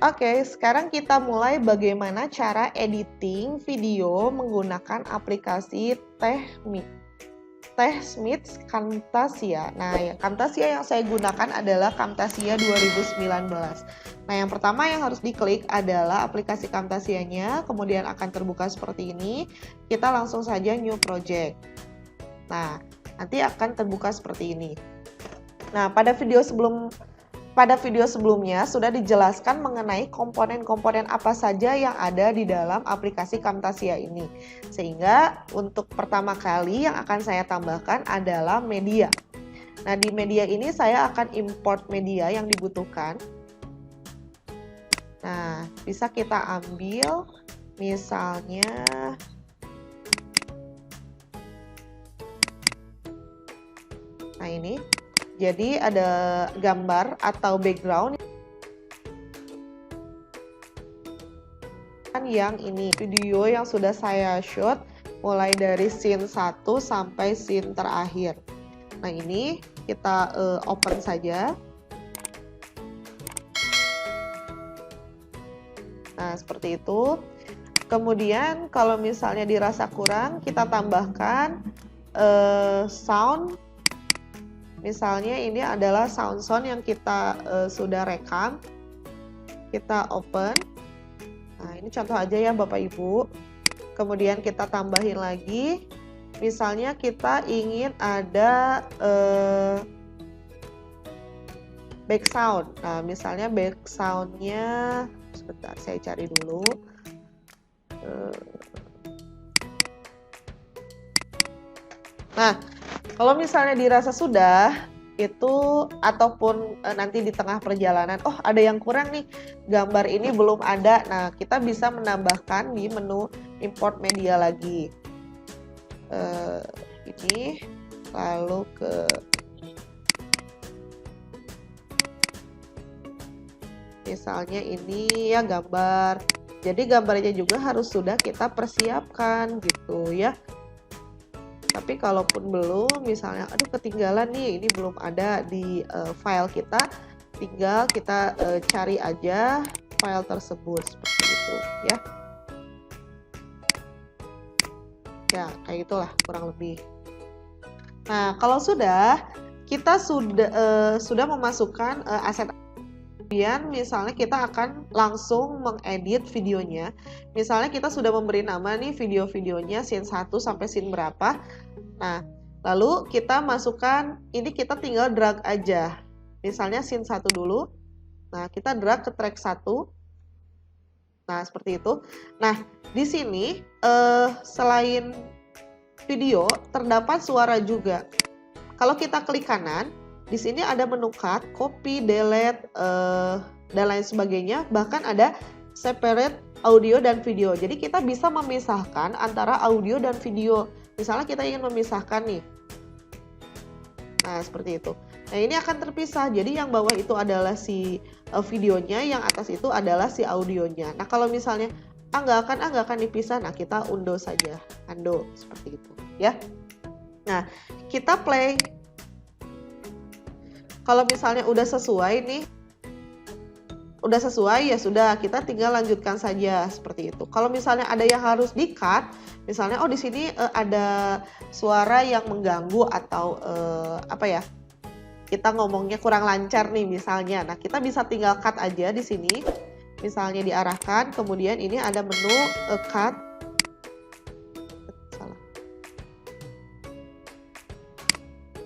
Oke, sekarang kita mulai bagaimana cara editing video menggunakan aplikasi TechSmith Camtasia. Nah, ya, Camtasia yang saya gunakan adalah Camtasia 2019. Nah, yang pertama yang harus diklik adalah aplikasi Camtasianya, kemudian akan terbuka seperti ini. Kita langsung saja New Project. Nah, nanti akan terbuka seperti ini. Nah, pada video sebelumnya sudah dijelaskan mengenai komponen-komponen apa saja yang ada di dalam aplikasi Camtasia ini. Sehingga untuk pertama kali yang akan saya tambahkan adalah media. Nah, di media ini saya akan import media yang dibutuhkan. Nah, bisa kita ambil misalnya ini. Jadi ada gambar atau background yang ini, video yang sudah saya shoot mulai dari scene 1 sampai scene terakhir. Nah, ini kita open saja. Nah, seperti itu. Kemudian kalau misalnya dirasa kurang, kita tambahkan sound. Misalnya ini adalah sound yang kita sudah rekam. Kita open. Nah, ini contoh aja ya Bapak Ibu. Kemudian kita tambahin lagi. Misalnya kita ingin ada back sound. Nah, misalnya back soundnya, sebentar saya cari dulu. Nah, kalau misalnya dirasa sudah itu, ataupun nanti di tengah perjalanan, oh ada yang kurang nih, gambar ini belum ada. Nah, kita bisa menambahkan di menu import media lagi. Ini lalu ke misalnya ini ya gambar. Jadi gambarnya juga harus sudah kita persiapkan gitu ya. Tapi kalaupun belum, misalnya aduh ketinggalan nih, ini belum ada di file kita, tinggal kita cari aja file tersebut seperti itu ya. Ya, kayak itulah kurang lebih. Nah, kalau sudah, kita sudah memasukkan aset. Kemudian misalnya kita akan langsung mengedit videonya. Misalnya kita sudah memberi nama nih video-videonya scene 1 sampai scene berapa. Nah, lalu kita masukkan, ini kita tinggal drag aja. Misalnya scene 1 dulu. Nah, kita drag ke track 1. Nah, seperti itu. Nah, di sini selain video terdapat suara juga. Kalau kita klik kanan, di sini ada menu cut, copy, delete, dan lain sebagainya. Bahkan ada separate audio dan video. Jadi kita bisa memisahkan antara audio dan video. Misalnya kita ingin memisahkan nih. Nah, seperti itu. Nah, ini akan terpisah. Jadi yang bawah itu adalah si videonya, yang atas itu adalah si audionya. Nah, kalau misalnya nggak akan dipisah, nah kita undo saja. Undo seperti itu, ya. Nah, kita play. Kalau misalnya udah sesuai nih, udah sesuai ya sudah, kita tinggal lanjutkan saja seperti itu. Kalau misalnya ada yang harus di-cut, misalnya oh di sini ada suara yang mengganggu atau apa ya? Kita ngomongnya kurang lancar nih misalnya. Nah, kita bisa tinggal cut aja di sini. Misalnya diarahkan, kemudian ini ada menu cut. Salah.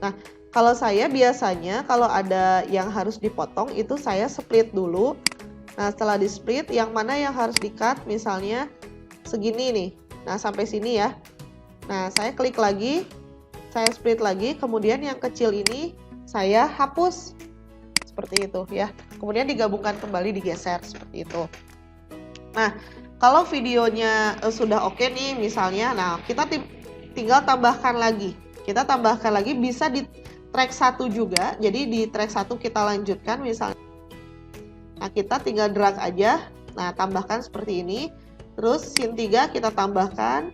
Nah, kalau saya biasanya kalau ada yang harus dipotong itu saya split dulu. Nah, setelah di split yang mana yang harus di-cut, misalnya segini nih. Nah, sampai sini ya. Nah, saya klik lagi, saya split lagi, kemudian yang kecil ini saya hapus. Seperti itu ya. Kemudian digabungkan kembali, digeser seperti itu. Nah, kalau videonya sudah oke nih misalnya, nah kita tinggal tambahkan lagi. Kita tambahkan lagi, bisa di track 1 juga. Jadi di track 1 kita lanjutkan misalnya. Nah, kita tinggal drag aja. Nah, tambahkan seperti ini. Terus scene 3 kita tambahkan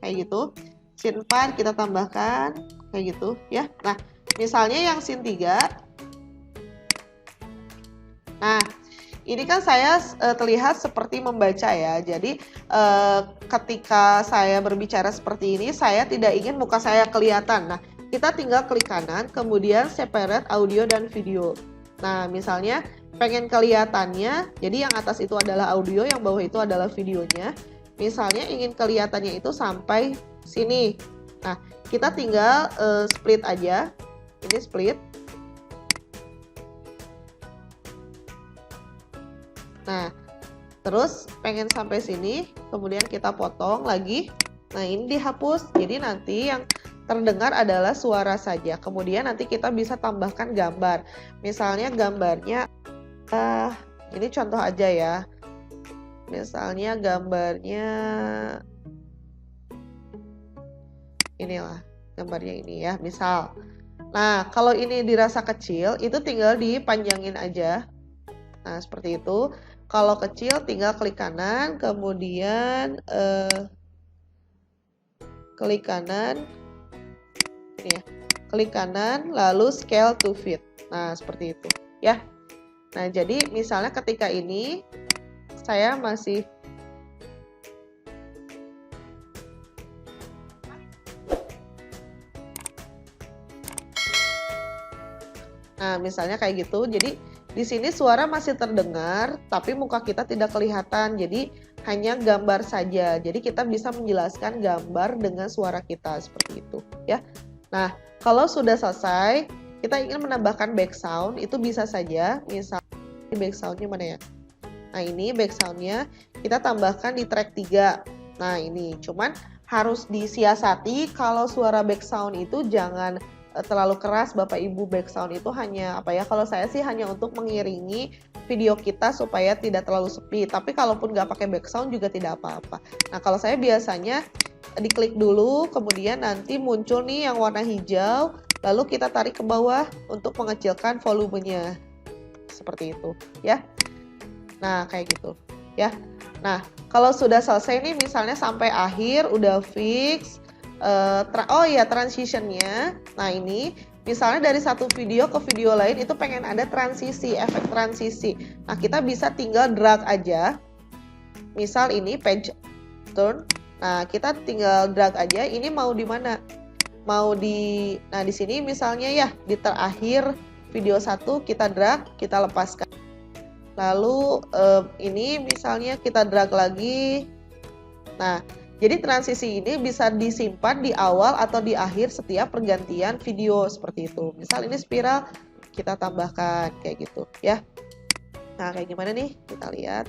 kayak gitu. Scene 4 kita tambahkan kayak gitu ya. Nah, misalnya yang scene 3. Nah, ini kan saya terlihat seperti membaca ya. Jadi ketika saya berbicara seperti ini, saya tidak ingin muka saya kelihatan. Nah, kita tinggal klik kanan, kemudian separate audio dan video. Nah, misalnya pengen kelihatannya, jadi yang atas itu adalah audio, yang bawah itu adalah videonya. Misalnya ingin kelihatannya itu sampai sini. Nah, kita tinggal split aja. Ini split. Nah, terus pengen sampai sini, kemudian kita potong lagi. Nah, ini dihapus. Jadi nanti yang terdengar adalah suara saja. Kemudian nanti kita bisa tambahkan gambar. Misalnya gambarnya, ini contoh aja ya. Misalnya gambarnya inilah, gambarnya ini ya, misal. Nah, kalau ini dirasa kecil, itu tinggal dipanjangin aja. Nah, seperti itu. Kalau kecil tinggal klik kanan, kemudian klik kanan, ini ya, klik kanan, lalu scale to fit. Nah, seperti itu ya. Nah, jadi misalnya ketika ini saya masih misalnya kayak gitu. Jadi di sini suara masih terdengar, tapi muka kita tidak kelihatan. Jadi hanya gambar saja. Jadi kita bisa menjelaskan gambar dengan suara kita seperti itu, ya. Nah, kalau sudah selesai, kita ingin menambahkan background, itu bisa saja. Misalnya backgroundnya mana ya? Nah, ini backgroundnya kita tambahkan di track 3. Nah, ini cuman harus disiasati kalau suara background itu jangan terlalu keras Bapak Ibu. Background itu hanya kalau saya sih hanya untuk mengiringi video kita supaya tidak terlalu sepi, tapi kalaupun nggak pakai background juga tidak apa-apa. Nah, kalau saya biasanya diklik dulu, kemudian nanti muncul nih yang warna hijau, lalu kita tarik ke bawah untuk mengecilkan volumenya seperti itu ya. Nah, kayak gitu ya. Nah, kalau sudah selesai nih, misalnya sampai akhir udah fix, transitionnya. Nah, ini misalnya dari satu video ke video lain itu pengen ada transisi, efek transisi. Nah, kita bisa tinggal drag aja. Misal ini page turn. Nah, kita tinggal drag aja. Ini mau di mana? Mau di, nah di sini misalnya ya di terakhir video 1 kita drag, kita lepaskan. Lalu ini misalnya kita drag lagi. Nah, jadi transisi ini bisa disimpan di awal atau di akhir setiap pergantian video seperti itu. Misal ini spiral, kita tambahkan kayak gitu ya. Nah, kayak gimana nih? Kita lihat.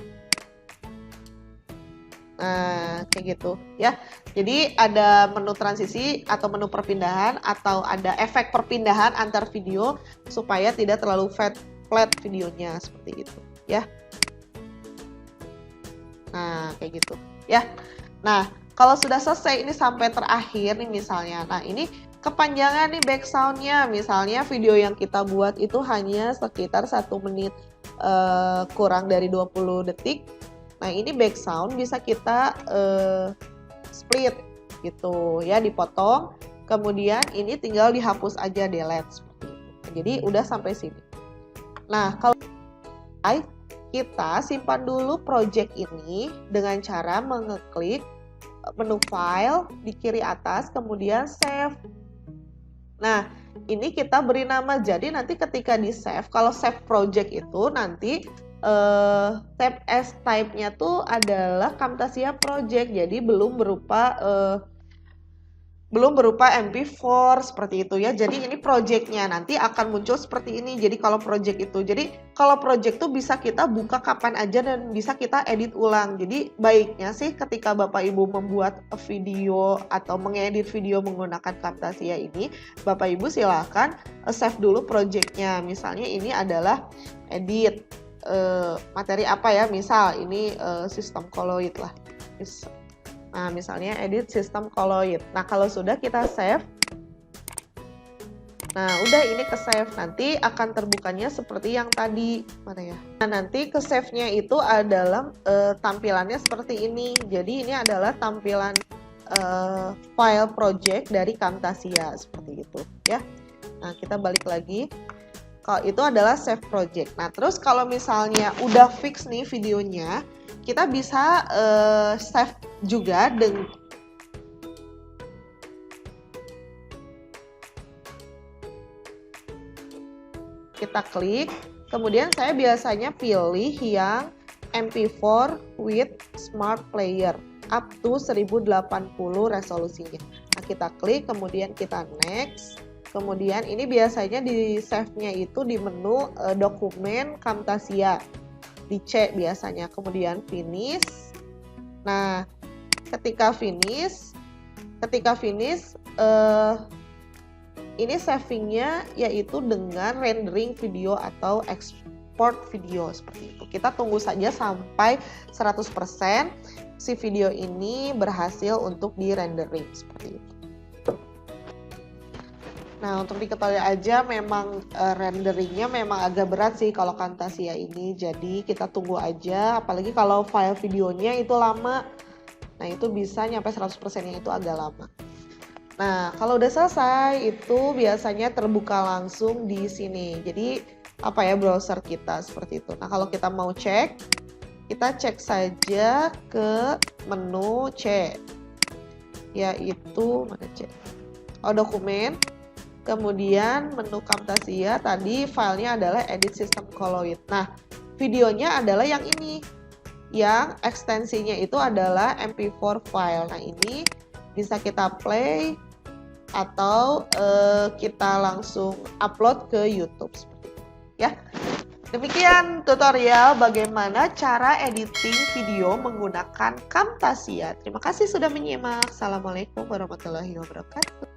Nah, kayak gitu ya. Jadi ada menu transisi atau menu perpindahan atau ada efek perpindahan antar video supaya tidak terlalu flat videonya seperti itu ya. Nah, kayak gitu ya. Nah, kalau sudah selesai ini sampai terakhir nih misalnya. Nah, ini kepanjangan nih backgroundnya. Misalnya video yang kita buat itu hanya sekitar 1 menit kurang dari 20 detik. Nah, ini background bisa kita split gitu ya, dipotong. Kemudian ini tinggal dihapus aja, delete seperti itu. Jadi udah sampai sini. Nah, kalau kita simpan dulu project ini dengan cara mengeklik menu file di kiri atas, kemudian save. Nah, ini kita beri nama. Jadi nanti ketika di save, kalau save project itu nanti save as type-nya tuh adalah Camtasia project. Jadi belum berupa MP4 seperti itu ya. Jadi ini projectnya nanti akan muncul seperti ini. Jadi kalau project itu, kalau project tuh bisa kita buka kapan aja dan bisa kita edit ulang. Jadi baiknya sih ketika Bapak Ibu membuat video atau mengedit video menggunakan Camtasia ini, Bapak Ibu silakan save dulu projectnya. Misalnya ini adalah edit materi apa ya, misal ini sistem Coloid lah. Nah, misalnya edit sistem Coloid. Nah, kalau sudah kita save, nah udah ini ke save, nanti akan terbukanya seperti yang tadi. Mana ya? Nah, nanti ke save-nya itu adalah tampilannya seperti ini. Jadi ini adalah tampilan file project dari Camtasia seperti itu ya. Nah, kita balik lagi. Kalau itu adalah save project. Nah, terus kalau misalnya udah fix nih videonya, kita bisa save juga dengan kita klik. Kemudian saya biasanya pilih yang MP4 with Smart Player up to 1080 resolusinya. Nah, kita klik, kemudian kita next. Kemudian ini biasanya di save-nya itu di menu dokumen Camtasia. Di C biasanya. Kemudian finish. Nah, ketika finish ini savingnya yaitu dengan rendering video atau export video seperti itu. Kita tunggu saja sampai 100% si video ini berhasil untuk di rendering seperti itu. Nah, untuk diketahui aja memang renderingnya memang agak berat sih kalau Camtasia ini. Jadi kita tunggu aja, apalagi kalau file videonya itu lama. Nah, itu bisa nyampe 100%-nya itu agak lama. Nah, kalau udah selesai itu biasanya terbuka langsung di sini. Jadi apa ya, browser kita seperti itu. Nah, kalau kita mau cek, kita cek saja ke menu C. Yaitu mana C? Oh, dokumen. Kemudian menu Camtasia tadi filenya adalah edit system colloid. Nah, videonya adalah yang ini. Yang ekstensinya itu adalah MP4 file. Nah, ini bisa kita play atau kita langsung upload ke YouTube seperti itu ya. Demikian tutorial bagaimana cara editing video menggunakan Camtasia. Terima kasih sudah menyimak. Assalamualaikum warahmatullahi wabarakatuh.